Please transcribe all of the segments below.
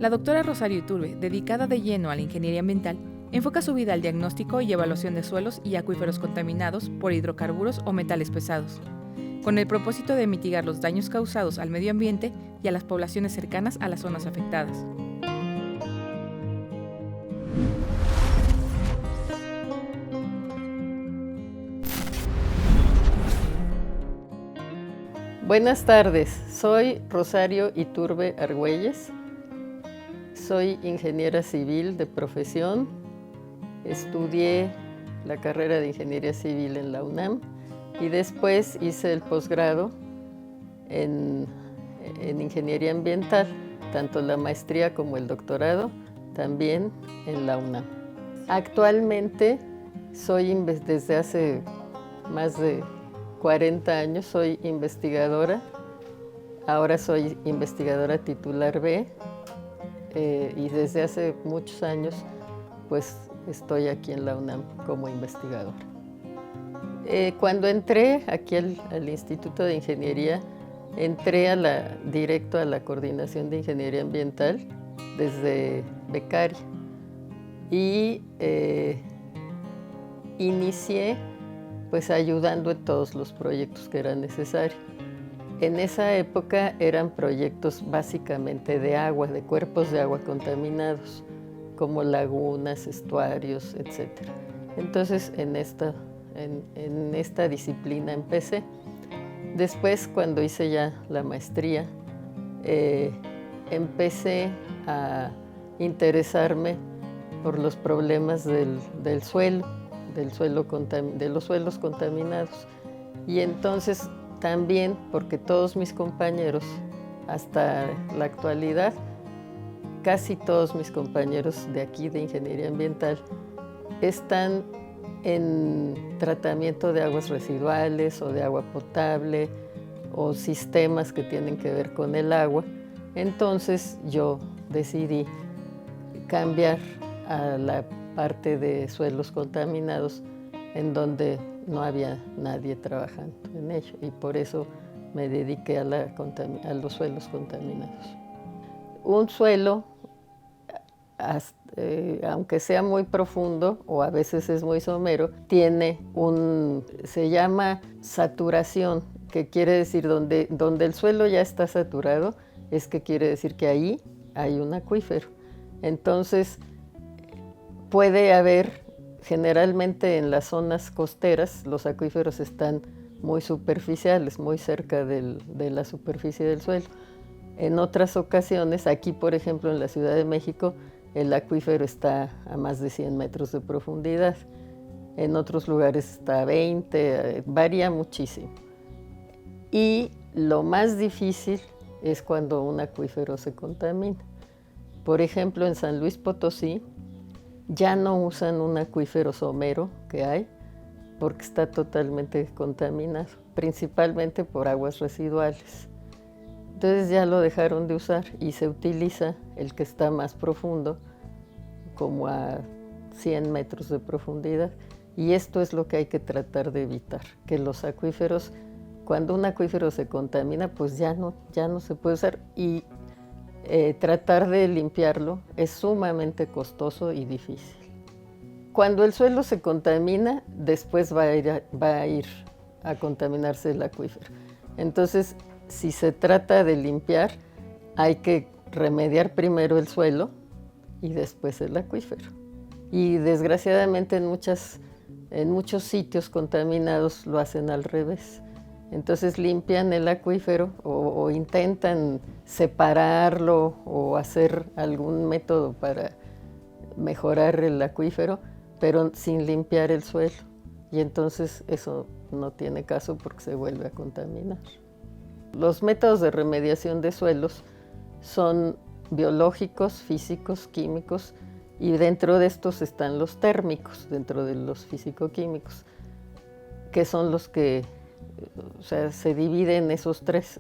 La doctora Rosario Iturbe, dedicada de lleno a la ingeniería ambiental, enfoca su vida al diagnóstico y evaluación de suelos y acuíferos contaminados por hidrocarburos o metales pesados, con el propósito de mitigar los daños causados al medio ambiente y a las poblaciones cercanas a las zonas afectadas. Buenas tardes, soy Rosario Iturbe Argüelles, soy ingeniera civil de profesión, estudié la carrera de ingeniería civil en la UNAM y después hice el posgrado en ingeniería ambiental, tanto la maestría como el doctorado, también en la UNAM. Actualmente desde hace más de 40 años soy investigadora, ahora soy investigadora titular B y desde hace muchos años pues estoy aquí en la UNAM como investigadora. Cuando entré aquí al Instituto de Ingeniería, entré directo a la Coordinación de Ingeniería Ambiental desde becaria y inicié pues ayudando en todos los proyectos que eran necesarios. En esa época eran proyectos básicamente de agua, de cuerpos de agua contaminados, como lagunas, estuarios, etc. Entonces en esta disciplina empecé. Después, cuando hice ya la maestría, empecé a interesarme por los problemas del suelo, de los suelos contaminados. Y entonces también, porque todos mis compañeros, hasta la actualidad, casi todos mis compañeros de aquí de ingeniería ambiental están en tratamiento de aguas residuales o de agua potable o sistemas que tienen que ver con el agua. Entonces yo decidí cambiar a la parte de suelos contaminados en donde no había nadie trabajando en ello y por eso me dediqué a los suelos contaminados. Un suelo, aunque sea muy profundo o a veces es muy somero, se llama saturación, que quiere decir donde el suelo ya está saturado, es que quiere decir que ahí hay un acuífero. Entonces, puede haber, generalmente en las zonas costeras, los acuíferos están muy superficiales, muy cerca de la superficie del suelo. En otras ocasiones, aquí por ejemplo en la Ciudad de México, el acuífero está a más de 100 metros de profundidad. En otros lugares está a 20, varía muchísimo. Y lo más difícil es cuando un acuífero se contamina. Por ejemplo, en San Luis Potosí, ya no usan un acuífero somero que hay porque está totalmente contaminado, principalmente por aguas residuales. Entonces ya lo dejaron de usar y se utiliza el que está más profundo, como a 100 metros de profundidad. Y esto es lo que hay que tratar de evitar, que los acuíferos, cuando un acuífero se contamina, pues ya no se puede usar y tratar de limpiarlo es sumamente costoso y difícil. Cuando el suelo se contamina, después va a ir a contaminarse el acuífero. Entonces, si se trata de limpiar, hay que remediar primero el suelo y después el acuífero. Y desgraciadamente en muchos sitios contaminados lo hacen al revés. Entonces limpian el acuífero o intentan separarlo o hacer algún método para mejorar el acuífero, pero sin limpiar el suelo. Y entonces eso no tiene caso porque se vuelve a contaminar. Los métodos de remediación de suelos son biológicos, físicos, químicos, y dentro de estos están los térmicos, dentro de los físico-químicos, que son los que, se dividen esos tres,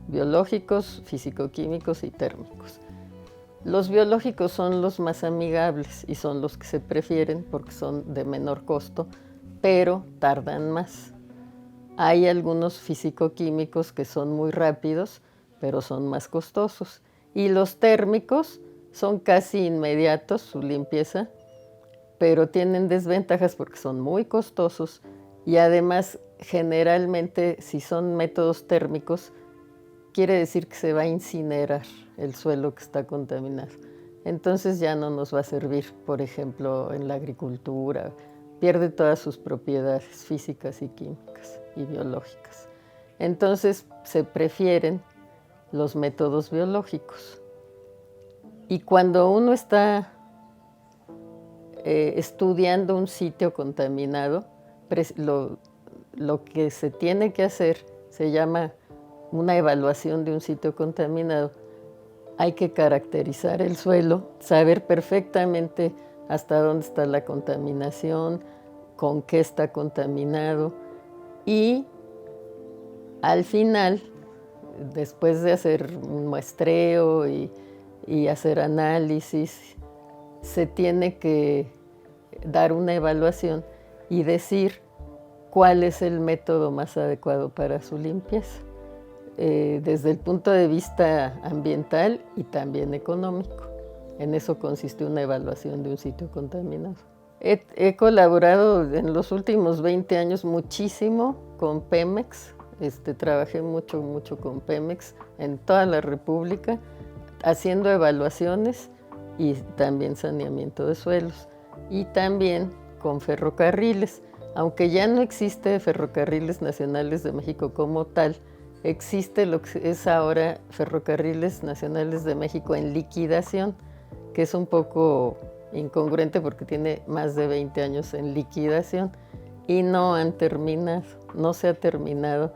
biológicos, físico-químicos y térmicos. Los biológicos son los más amigables y son los que se prefieren porque son de menor costo, pero tardan más. Hay algunos físico-químicos que son muy rápidos, pero son más costosos. Y los térmicos son casi inmediatos su limpieza, pero tienen desventajas porque son muy costosos y además generalmente si son métodos térmicos quiere decir que se va a incinerar el suelo que está contaminado. Entonces ya no nos va a servir, por ejemplo, en la agricultura, pierde todas sus propiedades físicas y químicas y biológicas. Entonces se prefieren los métodos biológicos. Y cuando uno está estudiando un sitio contaminado, lo que se tiene que hacer se llama una evaluación de un sitio contaminado. Hay que caracterizar el suelo, saber perfectamente hasta dónde está la contaminación, con qué está contaminado y al final, después de hacer un muestreo y hacer análisis, se tiene que dar una evaluación y decir cuál es el método más adecuado para su limpieza, desde el punto de vista ambiental y también económico. En eso consiste una evaluación de un sitio contaminado. He colaborado en los últimos 20 años muchísimo con Pemex. Trabajé mucho con Pemex en toda la República, haciendo evaluaciones y también saneamiento de suelos. Y también con ferrocarriles. Aunque ya no existe Ferrocarriles Nacionales de México como tal, existe lo que es ahora Ferrocarriles Nacionales de México en liquidación, que es un poco incongruente porque tiene más de 20 años en liquidación y no se ha terminado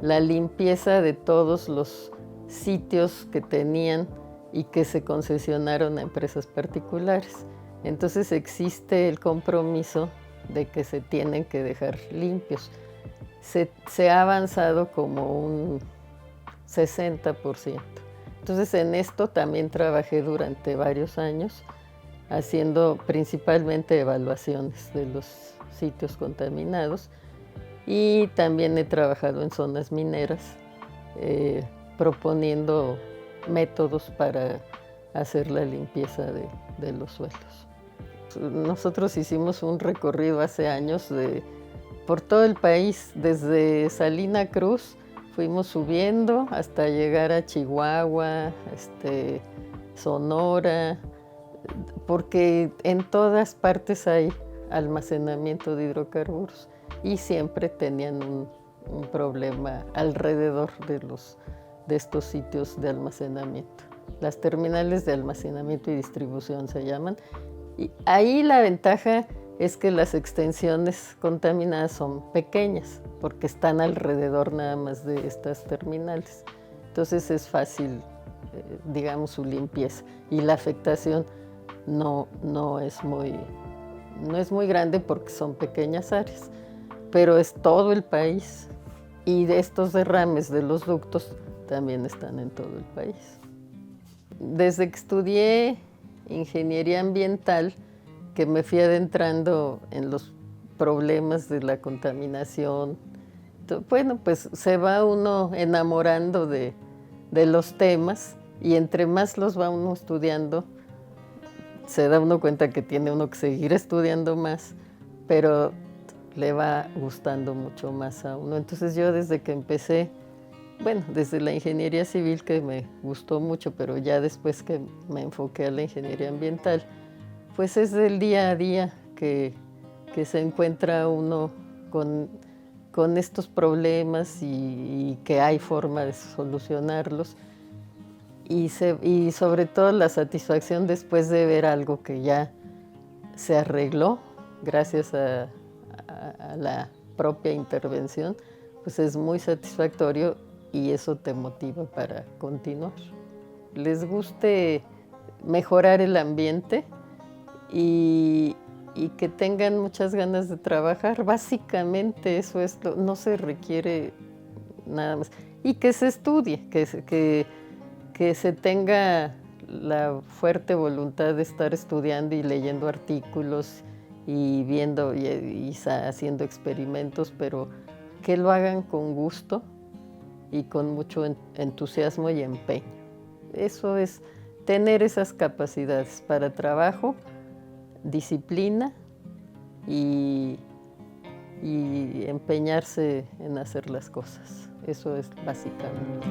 la limpieza de todos los sitios que tenían y que se concesionaron a empresas particulares. Entonces existe el compromiso de que se tienen que dejar limpios. Se ha avanzado como un 60%. Entonces en esto también trabajé durante varios años, haciendo principalmente evaluaciones de los sitios contaminados y también he trabajado en zonas mineras, proponiendo métodos para hacer la limpieza de los suelos. Nosotros hicimos un recorrido hace años por todo el país, desde Salina Cruz, fuimos subiendo hasta llegar a Chihuahua, Sonora, porque en todas partes hay almacenamiento de hidrocarburos y siempre tenían un problema alrededor de estos sitios de almacenamiento. Las terminales de almacenamiento y distribución se llaman. Y ahí la ventaja es que las extensiones contaminadas son pequeñas porque están alrededor nada más de estas terminales. Entonces es fácil, digamos, su limpieza y la afectación no es muy grande porque son pequeñas áreas, pero es todo el país y de estos derrames de los ductos también están en todo el país. Desde que estudié ingeniería ambiental, que me fui adentrando en los problemas de la contaminación, bueno, pues se va uno enamorando de los temas y entre más los va uno estudiando, se da uno cuenta que tiene uno que seguir estudiando más, pero le va gustando mucho más a uno. Entonces yo desde que empecé, bueno, desde la ingeniería civil que me gustó mucho, pero ya después que me enfoqué a la ingeniería ambiental, pues es del día a día que se encuentra uno con estos problemas y que hay forma de solucionarlos. Y sobre todo la satisfacción después de ver algo que ya se arregló gracias a la propia intervención, pues es muy satisfactorio y eso te motiva para continuar. Les guste mejorar el ambiente y que tengan muchas ganas de trabajar. Básicamente eso es no se requiere nada más. Y que se estudie, que se tenga la fuerte voluntad de estar estudiando y leyendo artículos y viendo y haciendo experimentos, pero que lo hagan con gusto y con mucho entusiasmo y empeño. Eso es tener esas capacidades para trabajo, disciplina y empeñarse en hacer las cosas. Eso es básicamente.